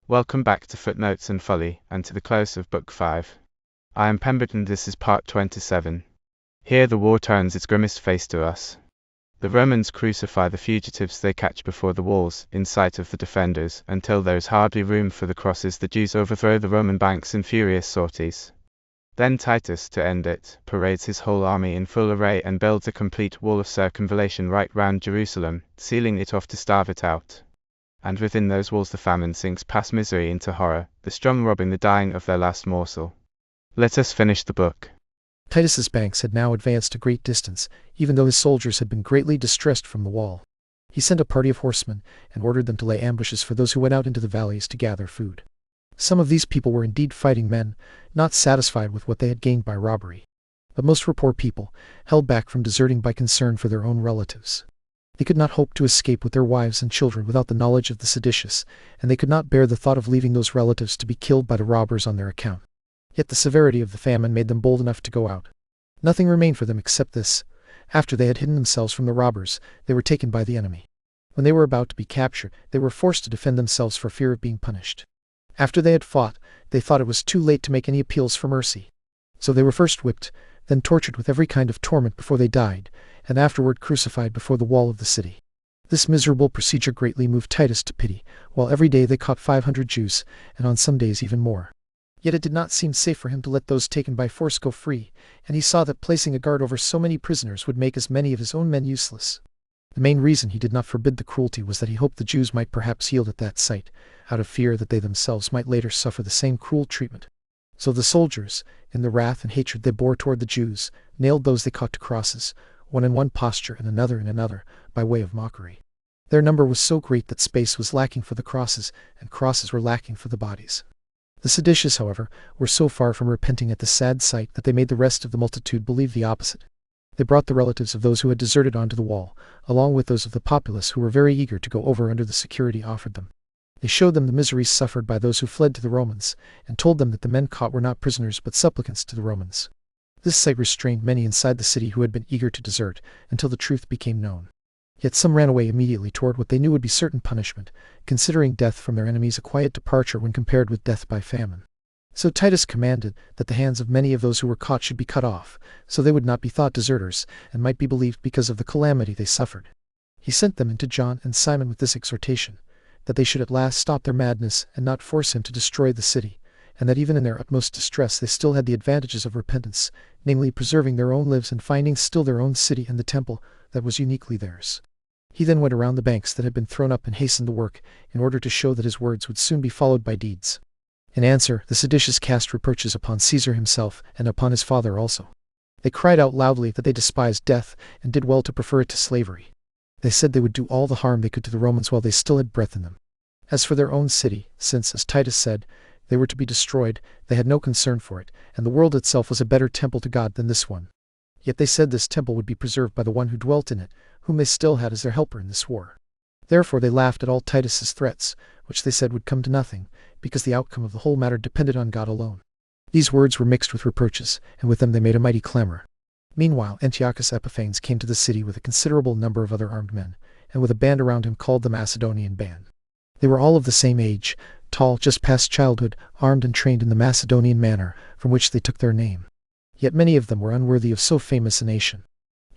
Welcome back to Footnotes and Folly, and to the close of Book 5. I am Pemberton, this is part 27. Here the war turns its grimmest face to us. The Romans crucify the fugitives they catch before the walls, in sight of the defenders, until there is hardly room for the crosses. The Jews overthrow the Roman banks in furious sorties. Then Titus, to end it, parades his whole army in full array and builds a complete wall of circumvallation right round Jerusalem, sealing it off to starve it out. And within those walls the famine sinks past misery into horror, the strong robbing the dying of their last morsel. Let us finish the book. Titus's banks had now advanced a great distance, even though his soldiers had been greatly distressed from the wall. He sent a party of horsemen, and ordered them to lay ambushes for those who went out into the valleys to gather food. Some of these people were indeed fighting men, not satisfied with what they had gained by robbery. But most were poor people, held back from deserting by concern for their own relatives. They could not hope to escape with their wives and children without the knowledge of the seditious, and they could not bear the thought of leaving those relatives to be killed by the robbers on their account. Yet the severity of the famine made them bold enough to go out. Nothing remained for them except this. After they had hidden themselves from the robbers, they were taken by the enemy. When they were about to be captured, they were forced to defend themselves for fear of being punished. After they had fought, they thought it was too late to make any appeals for mercy. So they were first whipped, then tortured with every kind of torment before they died, and afterward crucified before the wall of the city. This miserable procedure greatly moved Titus to pity, while every day they caught 500 Jews, and on some days even more. Yet it did not seem safe for him to let those taken by force go free, and he saw that placing a guard over so many prisoners would make as many of his own men useless. The main reason he did not forbid the cruelty was that he hoped the Jews might perhaps yield at that sight, out of fear that they themselves might later suffer the same cruel treatment. So the soldiers, in the wrath and hatred they bore toward the Jews, nailed those they caught to crosses, one in one posture and another in another, by way of mockery. Their number was so great that space was lacking for the crosses, and crosses were lacking for the bodies. The seditious, however, were so far from repenting at the sad sight that they made the rest of the multitude believe the opposite. They brought the relatives of those who had deserted onto the wall, along with those of the populace who were very eager to go over under the security offered them. They showed them the miseries suffered by those who fled to the Romans, and told them that the men caught were not prisoners but supplicants to the Romans. This sight restrained many inside the city who had been eager to desert, until the truth became known. Yet some ran away immediately toward what they knew would be certain punishment, considering death from their enemies a quiet departure when compared with death by famine. So Titus commanded that the hands of many of those who were caught should be cut off, so they would not be thought deserters, and might be believed because of the calamity they suffered. He sent them into John and Simon with this exhortation, that they should at last stop their madness and not force him to destroy the city, and that even in their utmost distress they still had the advantages of repentance, namely preserving their own lives and finding still their own city and the temple that was uniquely theirs. He then went around the banks that had been thrown up and hastened the work, in order to show that his words would soon be followed by deeds. In answer, the seditious cast reproaches upon Caesar himself and upon his father also. They cried out loudly that they despised death and did well to prefer it to slavery. They said they would do all the harm they could to the Romans while they still had breath in them. As for their own city, since, as Titus said, they were to be destroyed, they had no concern for it, and the world itself was a better temple to God than this one. Yet they said this temple would be preserved by the one who dwelt in it, whom they still had as their helper in this war. Therefore they laughed at all Titus's threats, which they said would come to nothing, because the outcome of the whole matter depended on God alone. These words were mixed with reproaches, and with them they made a mighty clamor. Meanwhile Antiochus Epiphanes came to the city with a considerable number of other armed men, and with a band around him called the Macedonian band. They were all of the same age, tall, just past childhood, armed and trained in the Macedonian manner, from which they took their name. Yet many of them were unworthy of so famous a nation.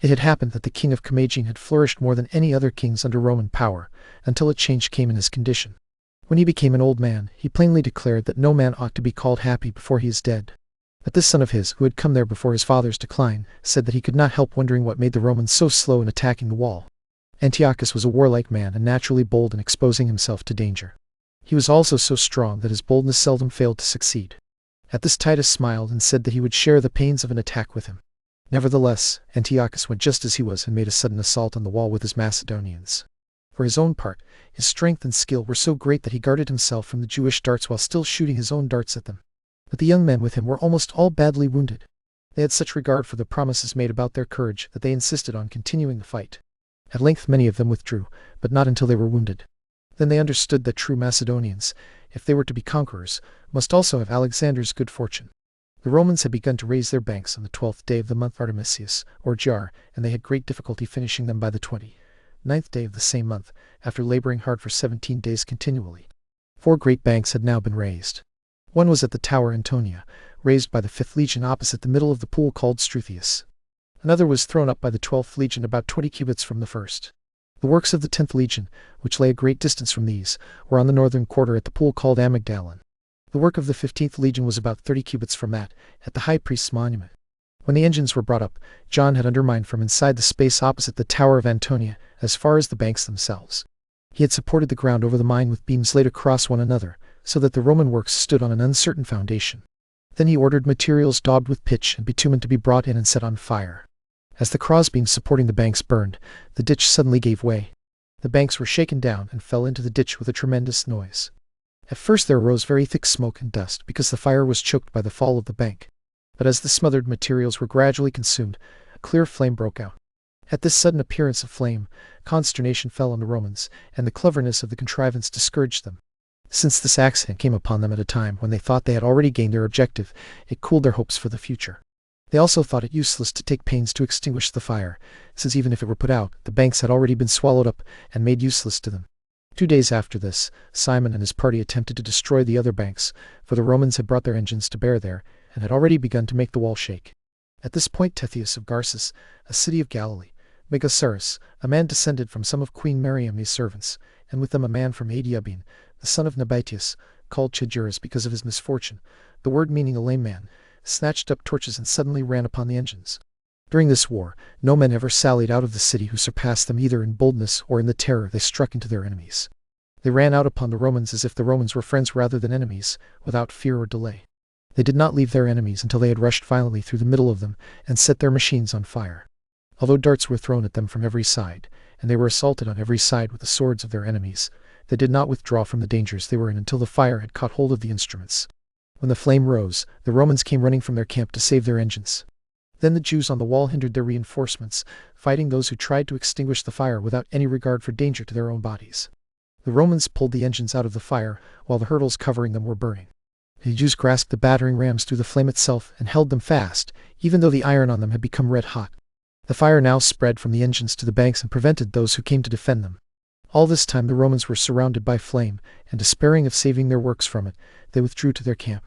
It had happened that the king of Commagene had flourished more than any other kings under Roman power, until a change came in his condition. When he became an old man, he plainly declared that no man ought to be called happy before he is dead. But this son of his, who had come there before his father's decline, said that he could not help wondering what made the Romans so slow in attacking the wall. Antiochus was a warlike man and naturally bold in exposing himself to danger. He was also so strong that his boldness seldom failed to succeed. At this Titus smiled and said that he would share the pains of an attack with him. Nevertheless, Antiochus went just as he was and made a sudden assault on the wall with his Macedonians. For his own part, his strength and skill were so great that he guarded himself from the Jewish darts while still shooting his own darts at them. But the young men with him were almost all badly wounded. They had such regard for the promises made about their courage that they insisted on continuing the fight. At length many of them withdrew, but not until they were wounded. Then they understood that true Macedonians, if they were to be conquerors, must also have Alexander's good fortune. The Romans had begun to raise their banks on the 12th day of the month Artemisius, or Jar, and they had great difficulty finishing them by the 29th day of the same month, after laboring hard for 17 days continually. 4 great banks had now been raised. One was at the Tower Antonia, raised by the 5th Legion opposite the middle of the pool called Struthius. Another was thrown up by the 12th Legion about 20 cubits from the first. The works of the 10th Legion, which lay a great distance from these, were on the northern quarter at the pool called Amygdalon. The work of the 15th Legion was about 30 cubits from that, at the high priest's monument. When the engines were brought up, John had undermined from inside the space opposite the Tower of Antonia, as far as the banks themselves. He had supported the ground over the mine with beams laid across one another, so that the Roman works stood on an uncertain foundation. Then he ordered materials daubed with pitch and bitumen to be brought in and set on fire. As the crossbeams supporting the banks burned, the ditch suddenly gave way. The banks were shaken down and fell into the ditch with a tremendous noise. At first there arose very thick smoke and dust, because the fire was choked by the fall of the bank. But as the smothered materials were gradually consumed, a clear flame broke out. At this sudden appearance of flame, consternation fell on the Romans, and the cleverness of the contrivance discouraged them. Since this accident came upon them at a time when they thought they had already gained their objective, it cooled their hopes for the future. They also thought it useless to take pains to extinguish the fire, since even if it were put out, the banks had already been swallowed up and made useless to them. 2 days after this, Simon and his party attempted to destroy the other banks, for the Romans had brought their engines to bear there, and had already begun to make the wall shake. At this point Tethys of Garsus, a city of Galilee, Megasaurus, a man descended from some of Queen Mariamne's servants, and with them a man from Adiabene, the son of Nabatius, called Chagiras because of his misfortune, the word meaning a lame man, snatched up torches and suddenly ran upon the engines. During this war, no men ever sallied out of the city who surpassed them either in boldness or in the terror they struck into their enemies. They ran out upon the Romans as if the Romans were friends rather than enemies, without fear or delay. They did not leave their enemies until they had rushed violently through the middle of them and set their machines on fire. Although darts were thrown at them from every side, and they were assaulted on every side with the swords of their enemies, they did not withdraw from the dangers they were in until the fire had caught hold of the instruments. When the flame rose, the Romans came running from their camp to save their engines. Then the Jews on the wall hindered their reinforcements, fighting those who tried to extinguish the fire without any regard for danger to their own bodies. The Romans pulled the engines out of the fire, while the hurdles covering them were burning. The Jews grasped the battering rams through the flame itself and held them fast, even though the iron on them had become red hot. The fire now spread from the engines to the banks and prevented those who came to defend them. All this time the Romans were surrounded by flame, and despairing of saving their works from it, they withdrew to their camp.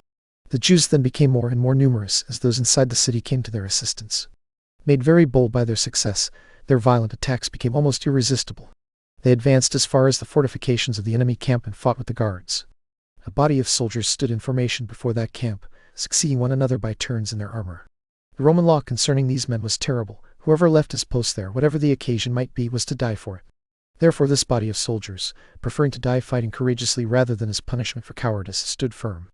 The Jews then became more and more numerous as those inside the city came to their assistance. Made very bold by their success, their violent attacks became almost irresistible. They advanced as far as the fortifications of the enemy camp and fought with the guards. A body of soldiers stood in formation before that camp, succeeding one another by turns in their armor. The Roman law concerning these men was terrible. Whoever left his post there, whatever the occasion might be, was to die for it. Therefore this body of soldiers, preferring to die fighting courageously rather than as punishment for cowardice, stood firm.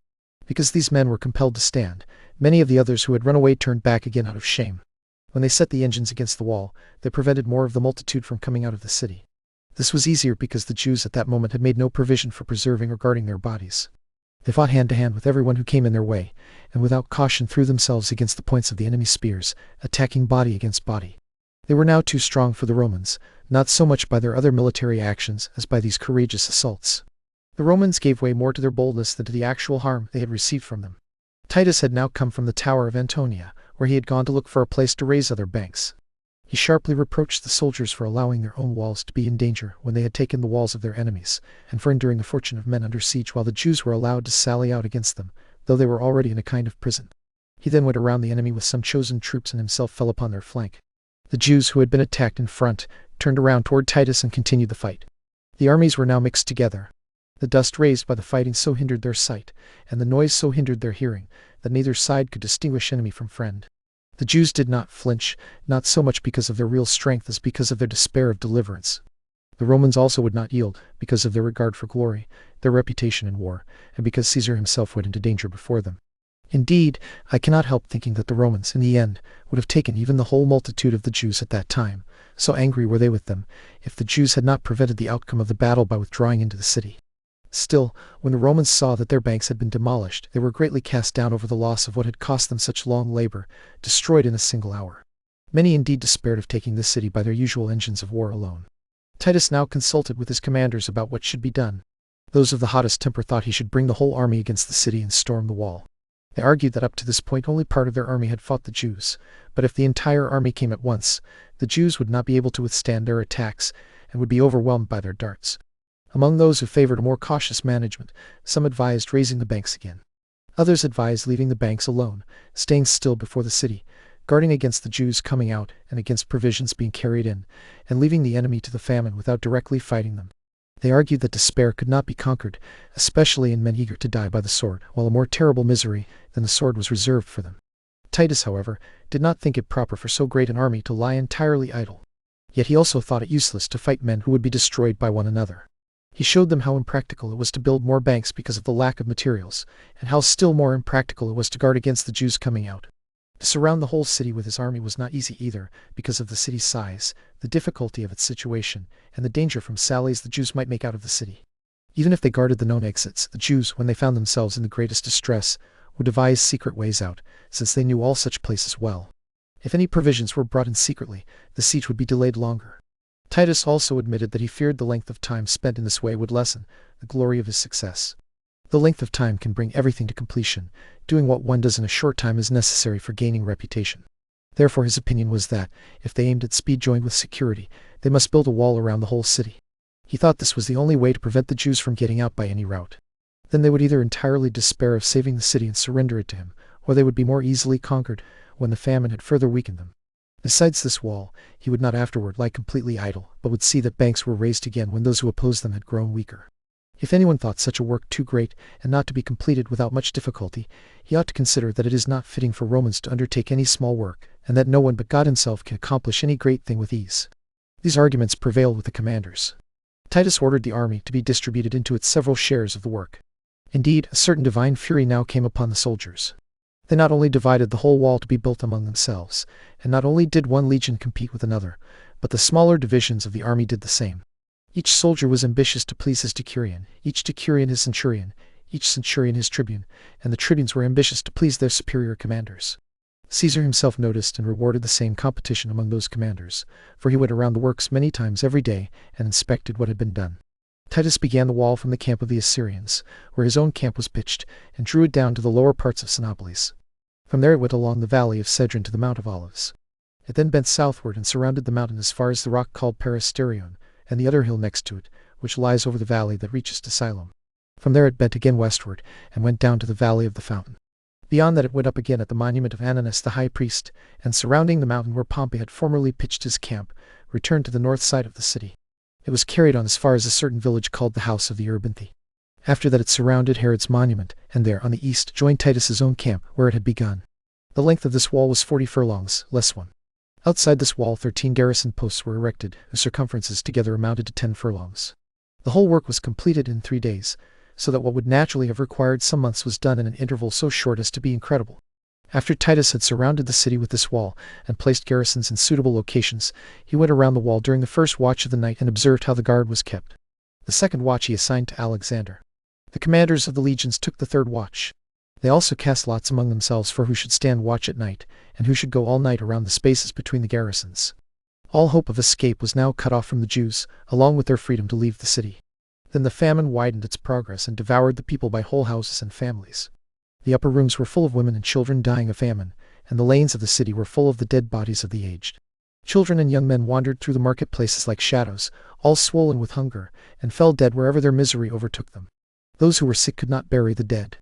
Because these men were compelled to stand, many of the others who had run away turned back again out of shame. When they set the engines against the wall, they prevented more of the multitude from coming out of the city. This was easier because the Jews at that moment had made no provision for preserving or guarding their bodies. They fought hand to hand with everyone who came in their way, and without caution threw themselves against the points of the enemy's spears, attacking body against body. They were now too strong for the Romans, not so much by their other military actions as by these courageous assaults. The Romans gave way more to their boldness than to the actual harm they had received from them. Titus had now come from the Tower of Antonia, where he had gone to look for a place to raise other banks. He sharply reproached the soldiers for allowing their own walls to be in danger when they had taken the walls of their enemies, and for enduring the fortune of men under siege while the Jews were allowed to sally out against them, though they were already in a kind of prison. He then went around the enemy with some chosen troops and himself fell upon their flank. The Jews who had been attacked in front turned around toward Titus and continued the fight. The armies were now mixed together. The dust raised by the fighting so hindered their sight, and the noise so hindered their hearing, that neither side could distinguish enemy from friend. The Jews did not flinch, not so much because of their real strength as because of their despair of deliverance. The Romans also would not yield, because of their regard for glory, their reputation in war, and because Caesar himself went into danger before them. Indeed, I cannot help thinking that the Romans, in the end, would have taken even the whole multitude of the Jews at that time, so angry were they with them, if the Jews had not prevented the outcome of the battle by withdrawing into the city. Still, when the Romans saw that their banks had been demolished, they were greatly cast down over the loss of what had cost them such long labor, destroyed in a single hour. Many indeed despaired of taking this city by their usual engines of war alone. Titus now consulted with his commanders about what should be done. Those of the hottest temper thought he should bring the whole army against the city and storm the wall. They argued that up to this point only part of their army had fought the Jews, but if the entire army came at once, the Jews would not be able to withstand their attacks and would be overwhelmed by their darts. Among those who favored a more cautious management, some advised raising the banks again. Others advised leaving the banks alone, staying still before the city, guarding against the Jews coming out and against provisions being carried in, and leaving the enemy to the famine without directly fighting them. They argued that despair could not be conquered, especially in men eager to die by the sword, while a more terrible misery than the sword was reserved for them. Titus, however, did not think it proper for so great an army to lie entirely idle. Yet he also thought it useless to fight men who would be destroyed by one another. He showed them how impractical it was to build more banks because of the lack of materials, and how still more impractical it was to guard against the Jews coming out. To surround the whole city with his army was not easy either, because of the city's size, the difficulty of its situation, and the danger from sallies the Jews might make out of the city. Even if they guarded the known exits, the Jews, when they found themselves in the greatest distress, would devise secret ways out, since they knew all such places well. If any provisions were brought in secretly, the siege would be delayed longer. Titus also admitted that he feared the length of time spent in this way would lessen the glory of his success. The length of time can bring everything to completion. Doing what one does in a short time is necessary for gaining reputation. Therefore his opinion was that, if they aimed at speed joined with security, they must build a wall around the whole city. He thought this was the only way to prevent the Jews from getting out by any route. Then they would either entirely despair of saving the city and surrender it to him, or they would be more easily conquered when the famine had further weakened them. Besides this wall, he would not afterward lie completely idle, but would see that banks were raised again when those who opposed them had grown weaker. If anyone thought such a work too great and not to be completed without much difficulty, he ought to consider that it is not fitting for Romans to undertake any small work, and that no one but God himself can accomplish any great thing with ease. These arguments prevailed with the commanders. Titus ordered the army to be distributed into its several shares of the work. Indeed, a certain divine fury now came upon the soldiers. They not only divided the whole wall to be built among themselves, and not only did one legion compete with another, but the smaller divisions of the army did the same. Each soldier was ambitious to please his decurion, each decurion his centurion, each centurion his tribune, and the tribunes were ambitious to please their superior commanders. Caesar himself noticed and rewarded the same competition among those commanders, for he went around the works many times every day and inspected what had been done. Titus began the wall from the camp of the Assyrians, where his own camp was pitched, and drew it down to the lower parts of Sinopolis. From there it went along the valley of Cedron to the Mount of Olives. It then bent southward and surrounded the mountain as far as the rock called Perasterion, and the other hill next to it, which lies over the valley that reaches to Siloam. From there it bent again westward, and went down to the valley of the fountain. Beyond that it went up again at the monument of Ananus the high priest, and surrounding the mountain where Pompey had formerly pitched his camp, returned to the north side of the city. It was carried on as far as a certain village called the House of the Erebinthe. After that it surrounded Herod's monument, and there, on the east, joined Titus's own camp, where it had begun. The length of this wall was 40 furlongs, less one. Outside this wall 13 garrison posts were erected, whose circumferences together amounted to 10 furlongs. The whole work was completed in 3 days, so that what would naturally have required some months was done in an interval so short as to be incredible. After Titus had surrounded the city with this wall, and placed garrisons in suitable locations, he went around the wall during the first watch of the night and observed how the guard was kept. The second watch he assigned to Alexander. The commanders of the legions took the third watch. They also cast lots among themselves for who should stand watch at night, and who should go all night around the spaces between the garrisons. All hope of escape was now cut off from the Jews, along with their freedom to leave the city. Then the famine widened its progress and devoured the people by whole houses and families. The upper rooms were full of women and children dying of famine, and the lanes of the city were full of the dead bodies of the aged. Children and young men wandered through the marketplaces like shadows, all swollen with hunger, and fell dead wherever their misery overtook them. Those who were sick could not bury the dead.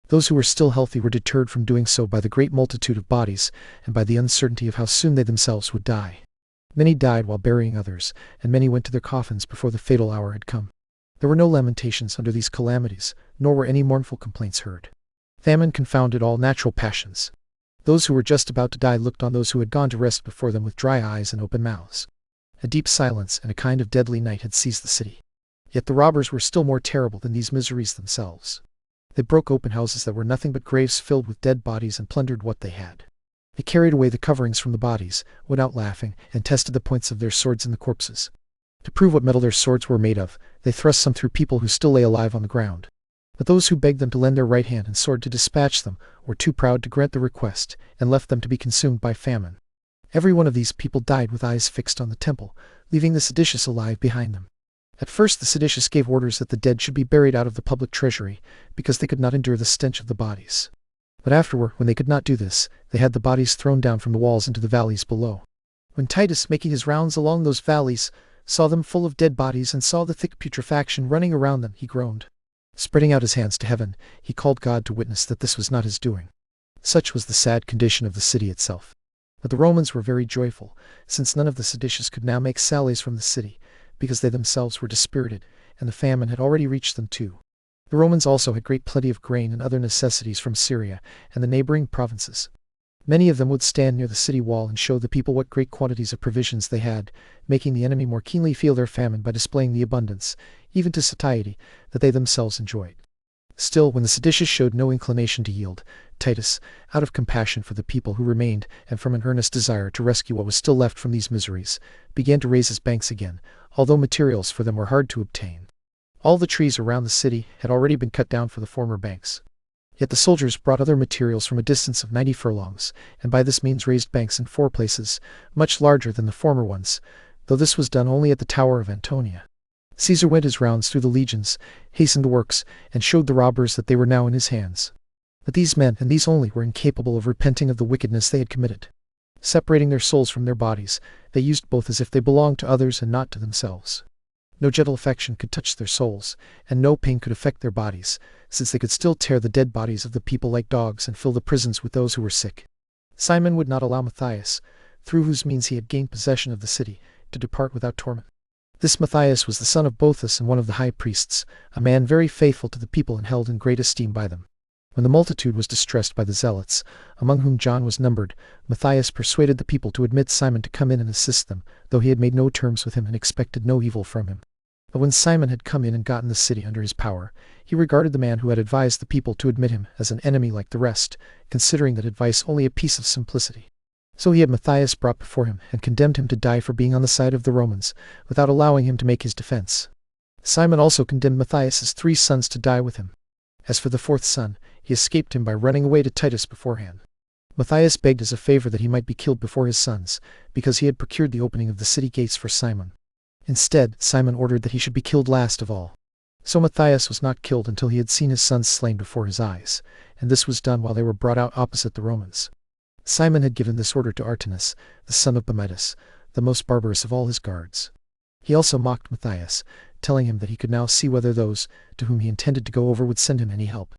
Those who were still healthy were deterred from doing so by the great multitude of bodies, and by the uncertainty of how soon they themselves would die. Many died while burying others, and many went to their coffins before the fatal hour had come. There were no lamentations under these calamities, nor were any mournful complaints heard. Famine confounded all natural passions. Those who were just about to die looked on those who had gone to rest before them with dry eyes and open mouths. A deep silence and a kind of deadly night had seized the city. Yet the robbers were still more terrible than these miseries themselves. They broke open houses that were nothing but graves filled with dead bodies and plundered what they had. They carried away the coverings from the bodies, went out laughing, and tested the points of their swords in the corpses. To prove what metal their swords were made of, they thrust some through people who still lay alive on the ground. But those who begged them to lend their right hand and sword to dispatch them were too proud to grant the request, and left them to be consumed by famine. Every one of these people died with eyes fixed on the temple, leaving the seditious alive behind them. At first the seditious gave orders that the dead should be buried out of the public treasury, because they could not endure the stench of the bodies. But afterward, when they could not do this, they had the bodies thrown down from the walls into the valleys below. When Titus, making his rounds along those valleys, saw them full of dead bodies, and saw the thick putrefaction running around them, he groaned. Spreading out his hands to heaven, he called God to witness that this was not his doing. Such was the sad condition of the city itself. But the Romans were very joyful, since none of the seditious could now make sallies from the city, because they themselves were dispirited, and the famine had already reached them too. The Romans also had great plenty of grain and other necessities from Syria and the neighboring provinces. Many of them would stand near the city wall and show the people what great quantities of provisions they had, making the enemy more keenly feel their famine by displaying the abundance, even to satiety, that they themselves enjoyed. Still, when the seditious showed no inclination to yield, Titus, out of compassion for the people who remained and from an earnest desire to rescue what was still left from these miseries, began to raise his banks again, although materials for them were hard to obtain. All the trees around the city had already been cut down for the former banks. Yet the soldiers brought other materials from a distance of 90 furlongs, and by this means raised banks in 4 places, much larger than the former ones, though this was done only at the Tower of Antonia. Caesar went his rounds through the legions, hastened the works, and showed the robbers that they were now in his hands. But these men, and these only, were incapable of repenting of the wickedness they had committed. Separating their souls from their bodies, they used both as if they belonged to others and not to themselves. No gentle affection could touch their souls, and no pain could affect their bodies, since they could still tear the dead bodies of the people like dogs and fill the prisons with those who were sick. Simon would not allow Matthias, through whose means he had gained possession of the city, to depart without torment. This Matthias was the son of Boethus and one of the high priests, a man very faithful to the people and held in great esteem by them. When the multitude was distressed by the zealots, among whom John was numbered, Matthias persuaded the people to admit Simon to come in and assist them, though he had made no terms with him and expected no evil from him. But when Simon had come in and gotten the city under his power, he regarded the man who had advised the people to admit him as an enemy like the rest, considering that advice only a piece of simplicity. So he had Matthias brought before him, and condemned him to die for being on the side of the Romans, without allowing him to make his defense. Simon also condemned Matthias's 3 sons to die with him. As for the 4th son, he escaped him by running away to Titus beforehand. Matthias begged as a favor that he might be killed before his sons, because he had procured the opening of the city gates for Simon. Instead, Simon ordered that he should be killed last of all. So Matthias was not killed until he had seen his sons slain before his eyes, and this was done while they were brought out opposite the Romans. Simon had given this order to Artanus, the son of Bamidus, the most barbarous of all his guards. He also mocked Matthias, telling him that he could now see whether those to whom he intended to go over would send him any help.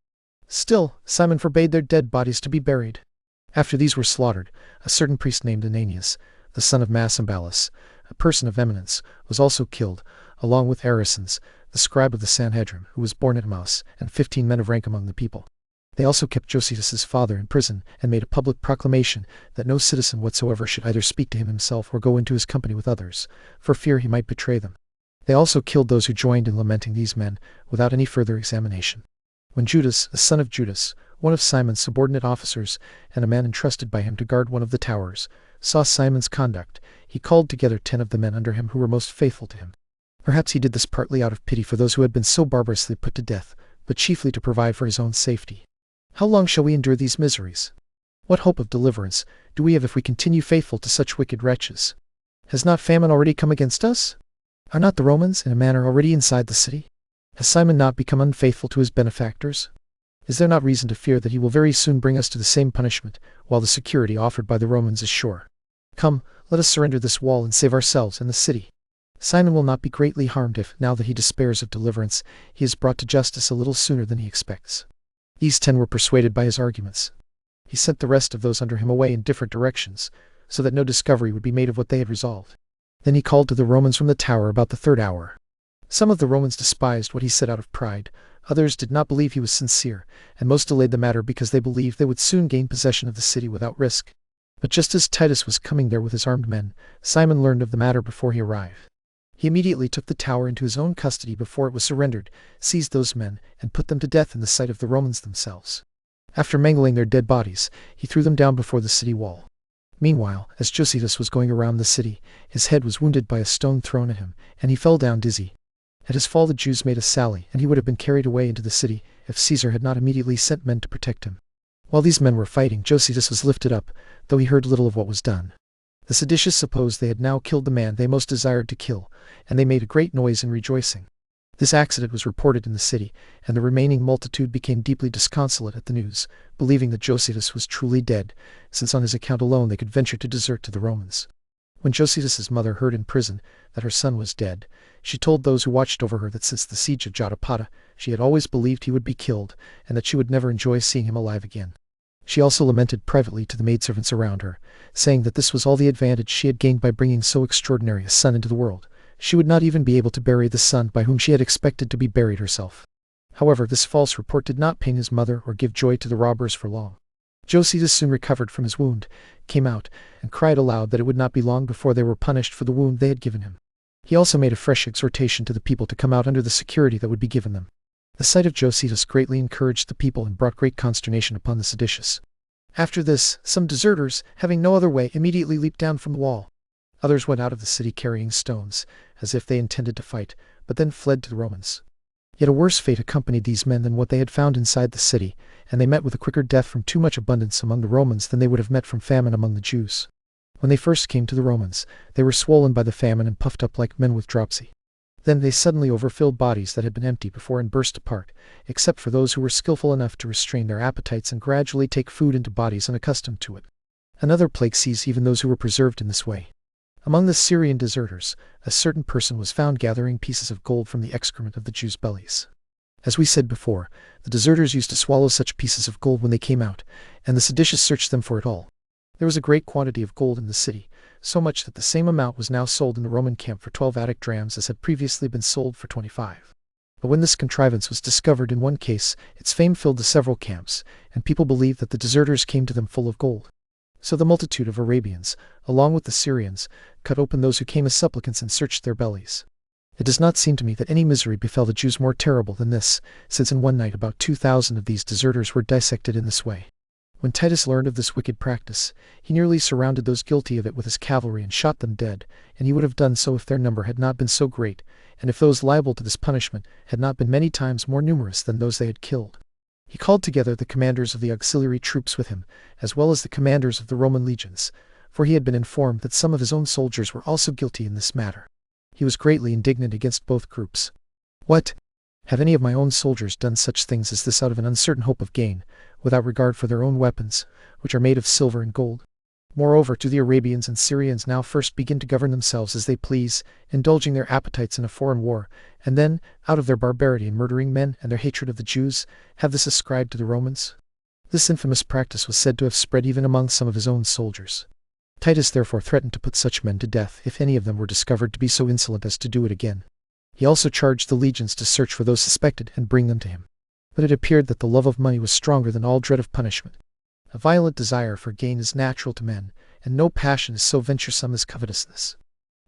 Still, Simon forbade their dead bodies to be buried. After these were slaughtered, a certain priest named Ananias, the son of Massambalus, a person of eminence, was also killed, along with Arisens, the scribe of the Sanhedrim, who was born at Emmaus, and 15 men of rank among the people. They also kept Josephus' father in prison, and made a public proclamation that no citizen whatsoever should either speak to him himself or go into his company with others, for fear he might betray them. They also killed those who joined in lamenting these men, without any further examination. When Judas, the son of Judas, one of Simon's subordinate officers, and a man entrusted by him to guard one of the towers, saw Simon's conduct, he called together 10 of the men under him who were most faithful to him. Perhaps he did this partly out of pity for those who had been so barbarously put to death, but chiefly to provide for his own safety. How long shall we endure these miseries? What hope of deliverance do we have if we continue faithful to such wicked wretches? Has not famine already come against us? Are not the Romans, in a manner, already inside the city? Has Simon not become unfaithful to his benefactors? Is there not reason to fear that he will very soon bring us to the same punishment, while the security offered by the Romans is sure? Come, let us surrender this wall and save ourselves and the city. Simon will not be greatly harmed if, now that he despairs of deliverance, he is brought to justice a little sooner than he expects. These 10 were persuaded by his arguments. He sent the rest of those under him away in different directions, so that no discovery would be made of what they had resolved. Then he called to the Romans from the tower about the 3rd hour. Some of the Romans despised what he said out of pride, others did not believe he was sincere, and most delayed the matter because they believed they would soon gain possession of the city without risk. But just as Titus was coming there with his armed men, Simon learned of the matter before he arrived. He immediately took the tower into his own custody before it was surrendered, seized those men, and put them to death in the sight of the Romans themselves. After mangling their dead bodies, he threw them down before the city wall. Meanwhile, as Josephus was going around the city, his head was wounded by a stone thrown at him, and he fell down dizzy. At his fall the Jews made a sally, and he would have been carried away into the city, if Caesar had not immediately sent men to protect him. While these men were fighting, Josephus was lifted up, though he heard little of what was done. The seditious supposed they had now killed the man they most desired to kill, and they made a great noise in rejoicing. This accident was reported in the city, and the remaining multitude became deeply disconsolate at the news, believing that Josephus was truly dead, since on his account alone they could venture to desert to the Romans. When Josephus's mother heard in prison that her son was dead, she told those who watched over her that since the siege of Jotapata, she had always believed he would be killed, and that she would never enjoy seeing him alive again. She also lamented privately to the maidservants around her, saying that this was all the advantage she had gained by bringing so extraordinary a son into the world. She would not even be able to bury the son by whom she had expected to be buried herself. However, this false report did not pain his mother or give joy to the robbers for long. Josephus soon recovered from his wound, came out, and cried aloud that it would not be long before they were punished for the wound they had given him. He also made a fresh exhortation to the people to come out under the security that would be given them. The sight of Josephus greatly encouraged the people and brought great consternation upon the seditious. After this, some deserters, having no other way, immediately leaped down from the wall. Others went out of the city carrying stones, as if they intended to fight, but then fled to the Romans. Yet a worse fate accompanied these men than what they had found inside the city, and they met with a quicker death from too much abundance among the Romans than they would have met from famine among the Jews. When they first came to the Romans, they were swollen by the famine and puffed up like men with dropsy. Then they suddenly overfilled bodies that had been empty before and burst apart, except for those who were skillful enough to restrain their appetites and gradually take food into bodies unaccustomed to it. Another plague seized even those who were preserved in this way. Among the Syrian deserters, a certain person was found gathering pieces of gold from the excrement of the Jews' bellies. As we said before, the deserters used to swallow such pieces of gold when they came out, and the seditious searched them for it all. There was a great quantity of gold in the city, so much that the same amount was now sold in the Roman camp for 12 Attic drams as had previously been sold for 25. But when this contrivance was discovered in one case, its fame filled the several camps, and people believed that the deserters came to them full of gold. So the multitude of Arabians, along with the Syrians, cut open those who came as supplicants and searched their bellies. It does not seem to me that any misery befell the Jews more terrible than this, since in one night about 2,000 of these deserters were dissected in this way. When Titus learned of this wicked practice, he nearly surrounded those guilty of it with his cavalry and shot them dead, and he would have done so if their number had not been so great, and if those liable to this punishment had not been many times more numerous than those they had killed. He called together the commanders of the auxiliary troops with him, as well as the commanders of the Roman legions, for he had been informed that some of his own soldiers were also guilty in this matter. He was greatly indignant against both groups. What? Have any of my own soldiers done such things as this out of an uncertain hope of gain, without regard for their own weapons, which are made of silver and gold? Moreover, do the Arabians and Syrians now first begin to govern themselves as they please, indulging their appetites in a foreign war, and then, out of their barbarity in murdering men and their hatred of the Jews, have this ascribed to the Romans? This infamous practice was said to have spread even among some of his own soldiers. Titus therefore threatened to put such men to death if any of them were discovered to be so insolent as to do it again. He also charged the legions to search for those suspected and bring them to him. But it appeared that the love of money was stronger than all dread of punishment. A violent desire for gain is natural to men, and no passion is so venturesome as covetousness.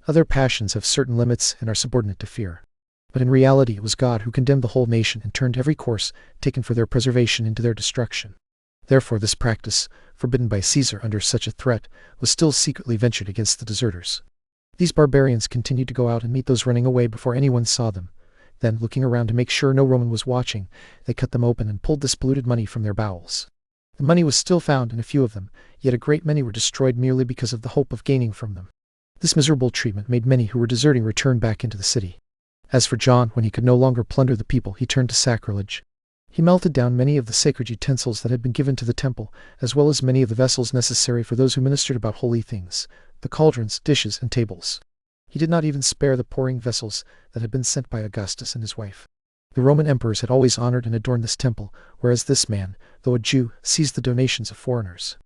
Other passions have certain limits and are subordinate to fear. But in reality it was God who condemned the whole nation and turned every course taken for their preservation into their destruction. Therefore this practice, forbidden by Caesar under such a threat, was still secretly ventured against the deserters. These barbarians continued to go out and meet those running away before anyone saw them. Then, looking around to make sure no Roman was watching, they cut them open and pulled this polluted money from their bowels. The money was still found in a few of them, yet a great many were destroyed merely because of the hope of gaining from them. This miserable treatment made many who were deserting return back into the city. As for John, when he could no longer plunder the people, he turned to sacrilege. He melted down many of the sacred utensils that had been given to the temple, as well as many of the vessels necessary for those who ministered about holy things, the cauldrons, dishes, and tables. He did not even spare the pouring vessels that had been sent by Augustus and his wife. The Roman emperors had always honored and adorned this temple, whereas this man, though a Jew, seized the donations of foreigners.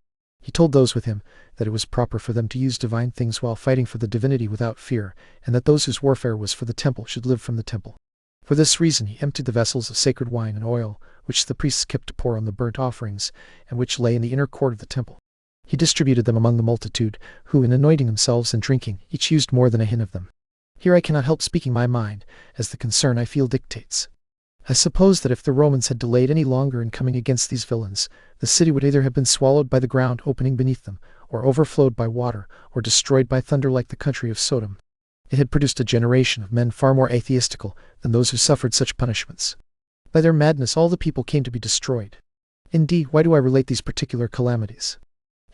He told those with him that it was proper for them to use divine things while fighting for the divinity without fear, and that those whose warfare was for the temple should live from the temple. For this reason he emptied the vessels of sacred wine and oil, which the priests kept to pour on the burnt offerings, and which lay in the inner court of the temple. He distributed them among the multitude, who, in anointing themselves and drinking, each used more than a hin of them. Here I cannot help speaking my mind, as the concern I feel dictates. I suppose that if the Romans had delayed any longer in coming against these villains, the city would either have been swallowed by the ground opening beneath them, or overflowed by water, or destroyed by thunder like the country of Sodom. It had produced a generation of men far more atheistical than those who suffered such punishments. By their madness all the people came to be destroyed. Indeed, why do I relate these particular calamities?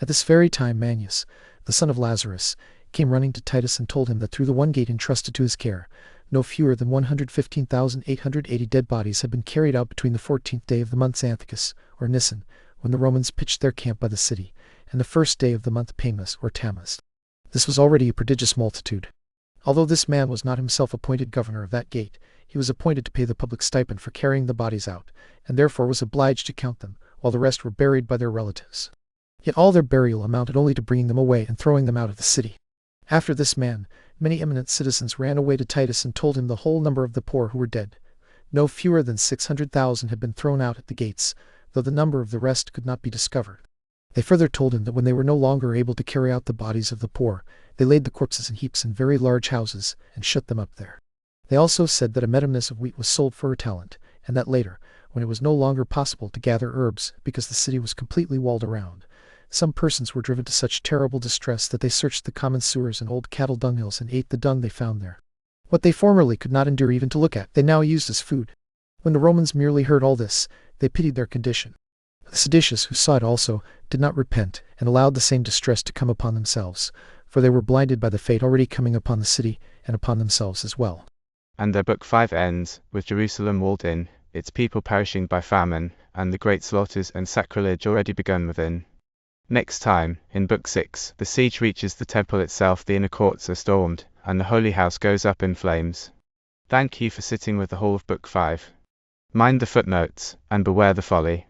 At this very time Manius, the son of Lazarus, came running to Titus and told him that through the one gate entrusted to his care, no fewer than 115,880 dead bodies had been carried out between the 14th day of the month Antiochus, or Nisan, when the Romans pitched their camp by the city, and the first day of the month Pamus, or Tammuz. This was already a prodigious multitude. Although this man was not himself appointed governor of that gate, he was appointed to pay the public stipend for carrying the bodies out, and therefore was obliged to count them, while the rest were buried by their relatives. Yet all their burial amounted only to bringing them away and throwing them out of the city. After this man, many eminent citizens ran away to Titus and told him the whole number of the poor who were dead. No fewer than 600,000 had been thrown out at the gates, though the number of the rest could not be discovered. They further told him that when they were no longer able to carry out the bodies of the poor, they laid the corpses in heaps in very large houses, and shut them up there. They also said that a metamnus of wheat was sold for a talent, and that later, when it was no longer possible to gather herbs, because the city was completely walled around, some persons were driven to such terrible distress that they searched the common sewers and old cattle dunghills and ate the dung they found there. What they formerly could not endure even to look at, they now used as food. When the Romans merely heard all this, they pitied their condition. The seditious, who saw it also, did not repent, and allowed the same distress to come upon themselves, for they were blinded by the fate already coming upon the city, and upon themselves as well. And their book 5 ends, with Jerusalem walled in, its people perishing by famine, and the great slaughters and sacrilege already begun within. Next time, in Book 6, the siege reaches the temple itself, the inner courts are stormed, and the holy house goes up in flames. Thank you for sitting with the whole of Book 5. Mind the footnotes, and beware the folly.